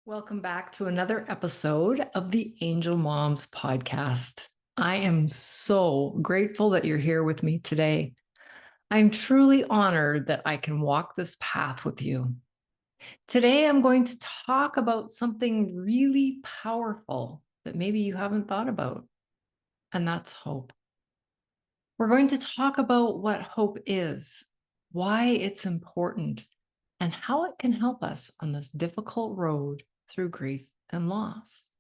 Welcome back to another episode of the Angel Moms podcast. I am so grateful that you're here with me today. I'm truly honored that I can walk this path with you. Today, I'm going to talk about something really powerful that maybe you haven't thought about, and that's hope. We're going to talk about what hope is, why it's important, and how it can help us on this difficult road through grief and loss.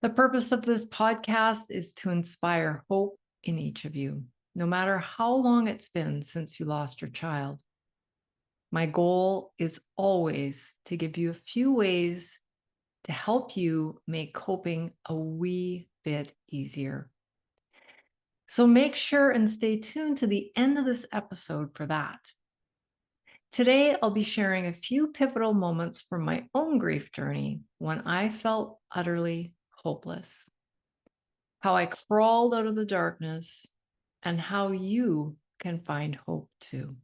The purpose of this podcast is to inspire hope in each of you, no matter how long it's been since you lost your child. My goal is always to give you a few ways to help you make coping a wee bit easier. So make sure and stay tuned to the end of this episode for that. Today, I'll be sharing a few pivotal moments from my own grief journey when I felt utterly hopeless, how I crawled out of the darkness, and how you can find hope too.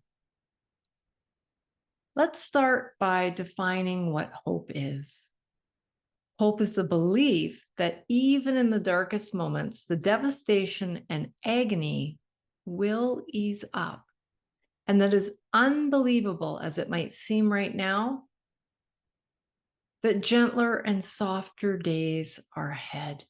Let's start by defining what hope is. Hope is the belief that even in the darkest moments, the devastation and agony will ease up. And that is unbelievable as it might seem right now, that gentler and softer days are ahead.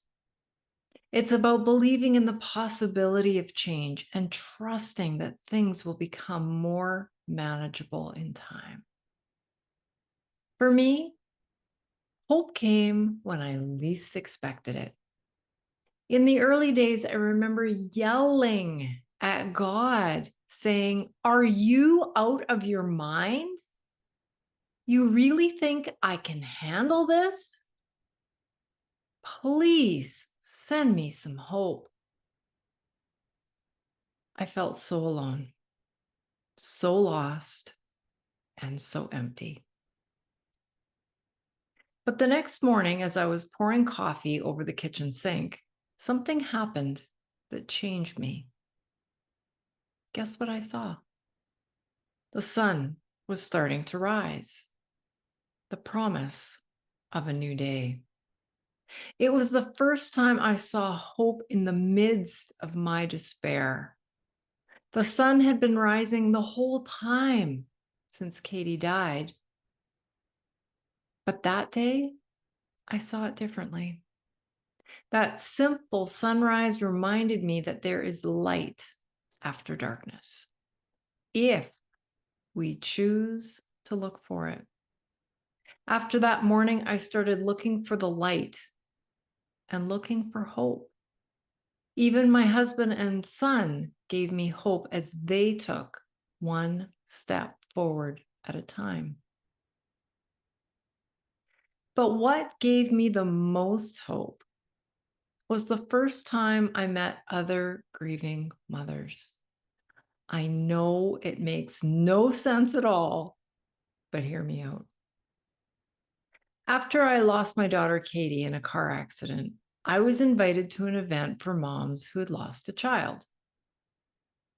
It's about believing in the possibility of change and trusting that things will become more manageable in time. For me, hope came when I least expected it. In the early days, I remember yelling at God, saying, "Are you out of your mind? You really think I can handle this? Please send me some hope." I felt so alone, so lost, and so empty. But the next morning, as I was pouring coffee over the kitchen sink, something happened that changed me. Guess what I saw? The sun was starting to rise, the promise of a new day. It was the first time I saw hope in the midst of my despair. The sun had been rising the whole time since Katie died. But that day, I saw it differently. That simple sunrise reminded me that there is light after darkness, if we choose to look for it. After that morning, I started looking for the light and looking for hope. Even my husband and son gave me hope as they took one step forward at a time. But what gave me the most hope was the first time I met other grieving mothers. I know it makes no sense at all, but hear me out. After I lost my daughter Katie in a car accident, I was invited to an event for moms who had lost a child.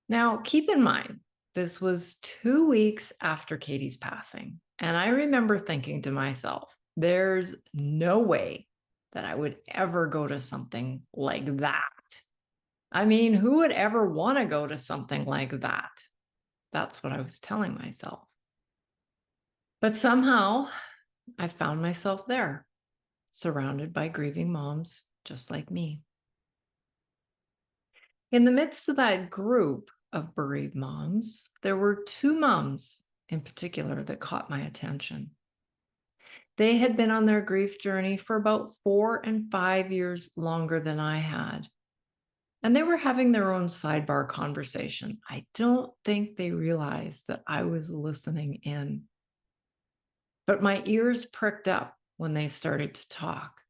Now, keep in mind, this was 2 weeks after Katie's passing, and I remember thinking to myself, there's no way that I would ever go to something like that. I mean, who would ever want to go to something like that? That's what I was telling myself. But somehow I found myself there, surrounded by grieving moms just like me. In the midst of that group of bereaved moms, there were two moms in particular that caught my attention. They had been on their grief journey for about 4 and 5 years longer than I had. And they were having their own sidebar conversation. I don't think they realized that I was listening in. But my ears pricked up when they started to talk,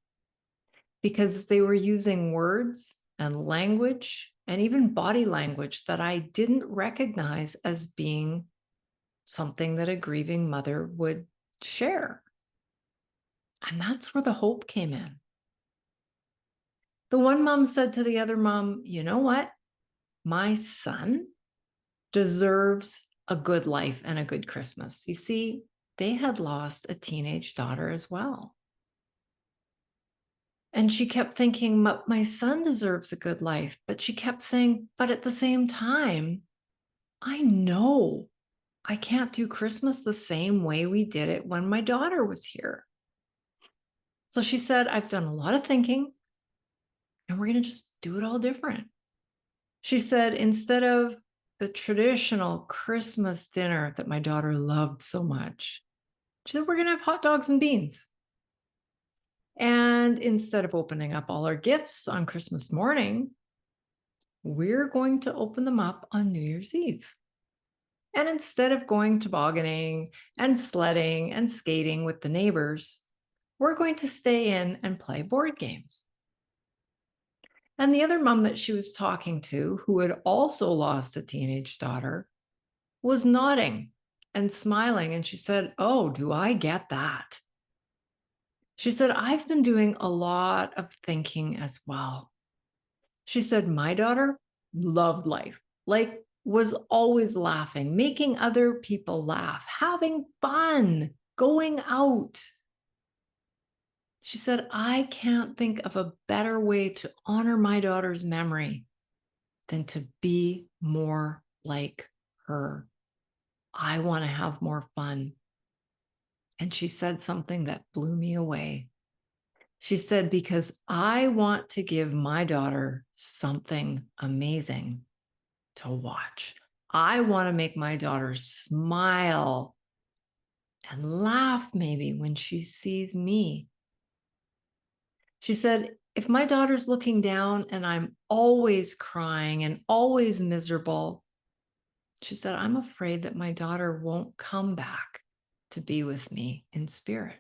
because they were using words and language and even body language that I didn't recognize as being something that a grieving mother would share. And that's where the hope came in. The one mom said to the other mom, "You know what? My son deserves a good life and a good Christmas. You see, they had lost a teenage daughter as well. And she kept thinking, my son deserves a good life. But she kept saying, but at the same time, I know I can't do Christmas the same way we did it when my daughter was here. So she said, I've done a lot of thinking and we're going to just do it all different. She said, instead of the traditional Christmas dinner that my daughter loved so much, she said, we're going to have hot dogs and beans. And instead of opening up all our gifts on Christmas morning, we're going to open them up on New Year's Eve. And instead of going tobogganing and sledding and skating with the neighbors, we're going to stay in and play board games. And the other mom that she was talking to, who had also lost a teenage daughter, was nodding and smiling. And she said, oh, do I get that? She said, I've been doing a lot of thinking as well. She said, my daughter loved life, like was always laughing, making other people laugh, having fun, going out. She said, I can't think of a better way to honor my daughter's memory than to be more like her. I want to have more fun. And she said something that blew me away. She said, because I want to give my daughter something amazing to watch. I want to make my daughter smile and laugh maybe when she sees me. She said, if my daughter's looking down and I'm always crying and always miserable, she said, I'm afraid that my daughter won't come back to be with me in spirit.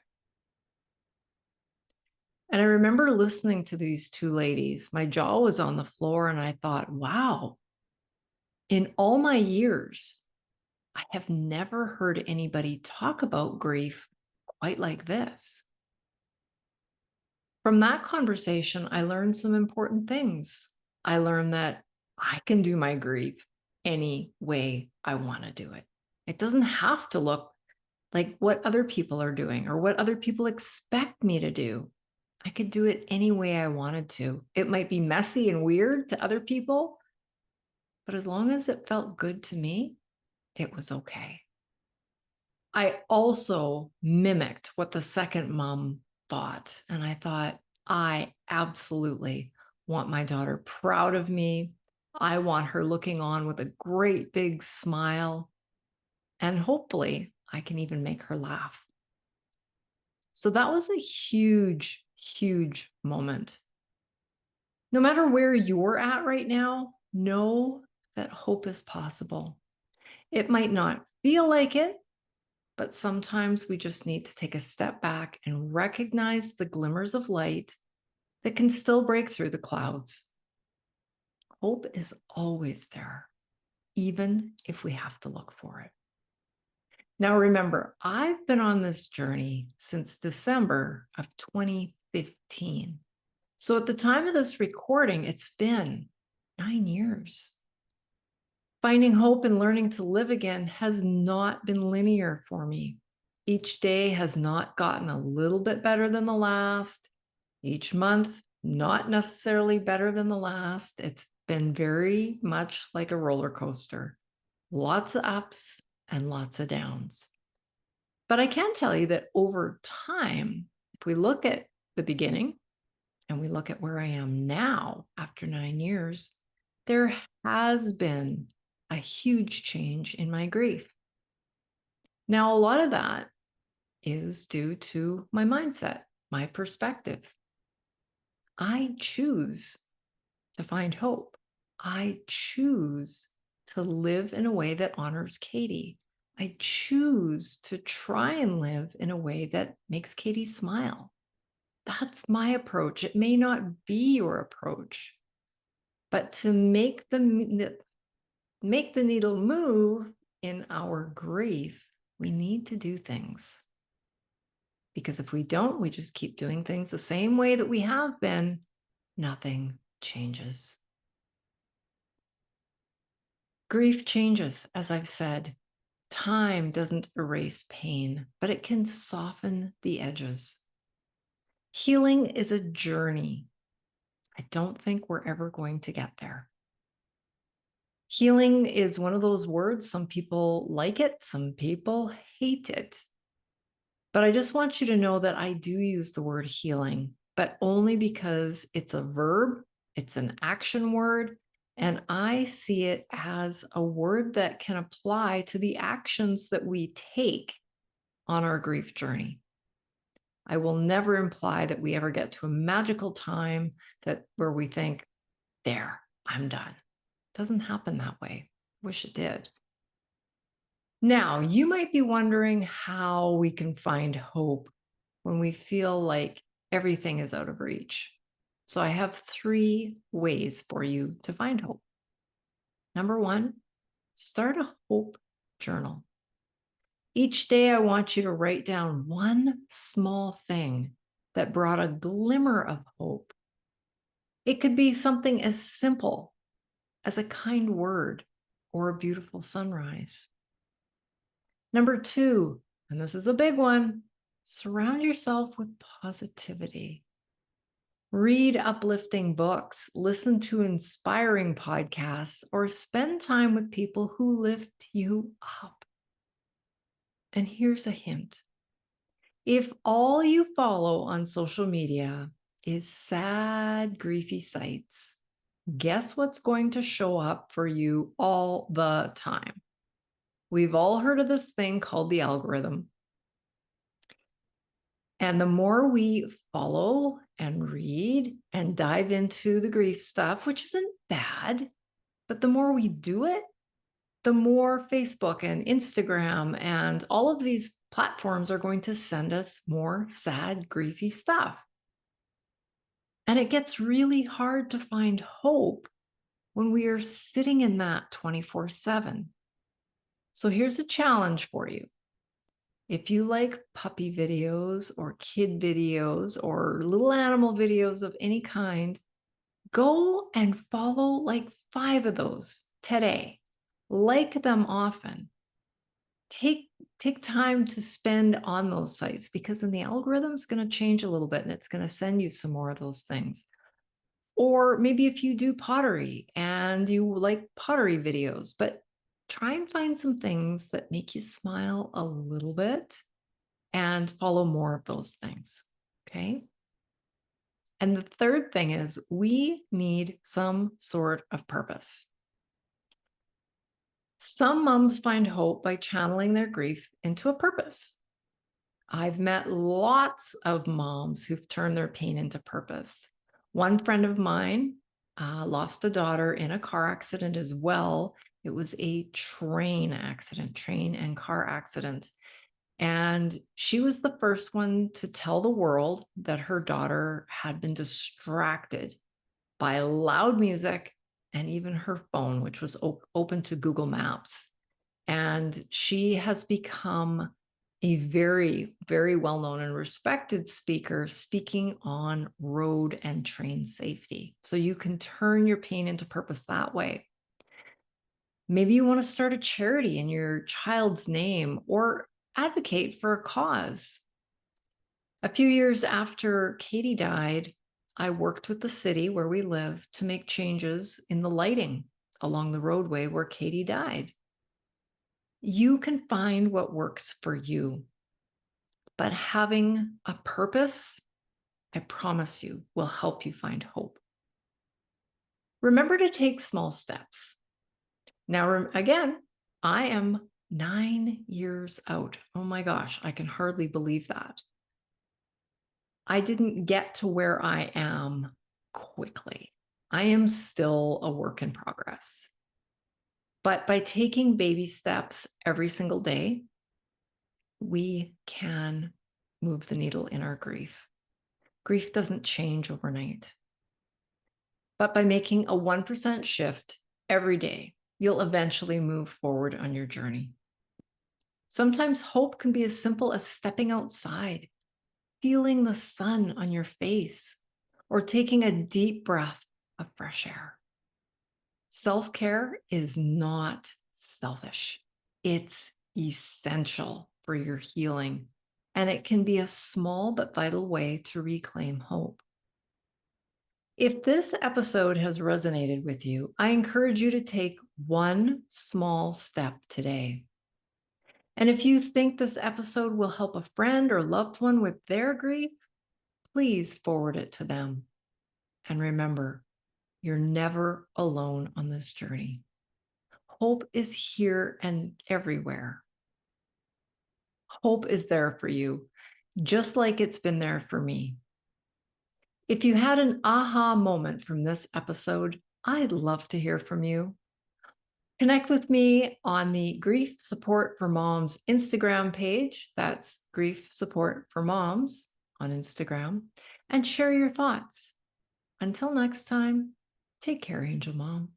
And I remember listening to these two ladies. My jaw was on the floor and I thought, wow, in all my years, I have never heard anybody talk about grief quite like this. From that conversation, I learned some important things. I learned that I can do my grief any way I want to do it. It doesn't have to look like what other people are doing or what other people expect me to do. I could do it any way I wanted to. It might be messy and weird to other people, but as long as it felt good to me, it was okay. I also mimicked what the second mom thought. And I thought, I absolutely want my daughter proud of me. I want her looking on with a great big smile. And hopefully, I can even make her laugh. So that was a huge, huge moment. No matter where you're at right now, know that hope is possible. It might not feel like it, but sometimes we just need to take a step back and recognize the glimmers of light that can still break through the clouds. Hope is always there, even if we have to look for it. Now, remember, I've been on this journey since December of 2015. So at the time of this recording, it's been 9 years. Finding hope and learning to live again has not been linear for me. Each day has not gotten a little bit better than the last. Each month, not necessarily better than the last. It's been very much like a roller coaster. Lots of ups and lots of downs. But I can tell you that over time, if we look at the beginning and we look at where I am now after 9 years, there has been a huge change in my grief. Now, a lot of that is due to my mindset, my perspective. I choose to find hope. I choose to live in a way that honors Katie. I choose to try and live in a way that makes Katie smile. That's my approach. It may not be your approach, but to make the needle move in our grief, we need to do things. Because if we don't, we just keep doing things the same way that we have been, nothing changes. Grief changes, as I've said. Time doesn't erase pain, but it can soften the edges. Healing is a journey. I don't think we're ever going to get there. Healing is one of those words. Some people like it, some people hate it. But I just want you to know that I do use the word healing, but only because it's a verb, it's an action word, and I see it as a word that can apply to the actions that we take on our grief journey. I will never imply that we ever get to a magical time where we think, there, I'm done. It doesn't happen that way. Wish it did. Now, you might be wondering how we can find hope when we feel like everything is out of reach. So I have 3 ways for you to find hope. Number 1, start a hope journal. Each day, I want you to write down one small thing that brought a glimmer of hope. It could be something as simple as a kind word or a beautiful sunrise. Number 2, and this is a big one, surround yourself with positivity. Read uplifting books, listen to inspiring podcasts, or spend time with people who lift you up. And here's a hint. If all you follow on social media is sad, griefy sites, guess what's going to show up for you all the time? We've all heard of this thing called the algorithm. And the more we follow and read and dive into the grief stuff, which isn't bad, but the more we do it, the more Facebook and Instagram and all of these platforms are going to send us more sad, griefy stuff. And it gets really hard to find hope when we are sitting in that 24/7. So here's a challenge for you. If you like puppy videos or kid videos or little animal videos of any kind, go and follow like 5 of those today. Like them often. Take time to spend on those sites because then the algorithm is going to change a little bit and it's going to send you some more of those things. Or maybe if you do pottery and you like pottery videos, but try and find some things that make you smile a little bit and follow more of those things. Okay. And the third thing is we need some sort of purpose. Some moms find hope by channeling their grief into a purpose. I've met lots of moms who've turned their pain into purpose. One friend of mine lost a daughter in a car accident as well. It was a train and car accident. And she was the first one to tell the world that her daughter had been distracted by loud music and even her phone, which was open to Google Maps. And she has become a very, very well-known and respected speaker speaking on road and train safety. So you can turn your pain into purpose that way. Maybe you want to start a charity in your child's name or advocate for a cause. A few years after Katie died, I worked with the city where we live to make changes in the lighting along the roadway where Katie died. You can find what works for you, but having a purpose, I promise you, will help you find hope. Remember to take small steps. Now, again, I am 9 years out. Oh my gosh, I can hardly believe that. I didn't get to where I am quickly. I am still a work in progress. But by taking baby steps every single day, we can move the needle in our grief. Grief doesn't change overnight. But by making a 1% shift every day, you'll eventually move forward on your journey. Sometimes hope can be as simple as stepping outside, feeling the sun on your face, or taking a deep breath of fresh air. Self-care is not selfish. It's essential for your healing, and it can be a small but vital way to reclaim hope. If this episode has resonated with you, I encourage you to take one small step today. And if you think this episode will help a friend or loved one with their grief, please forward it to them. And remember, you're never alone on this journey. Hope is here and everywhere. Hope is there for you, just like it's been there for me. If you had an aha moment from this episode, I'd love to hear from you. Connect with me on the Grief Support for Moms Instagram page. That's Grief Support for Moms on Instagram, and share your thoughts. Until next time, take care, Angel Mom.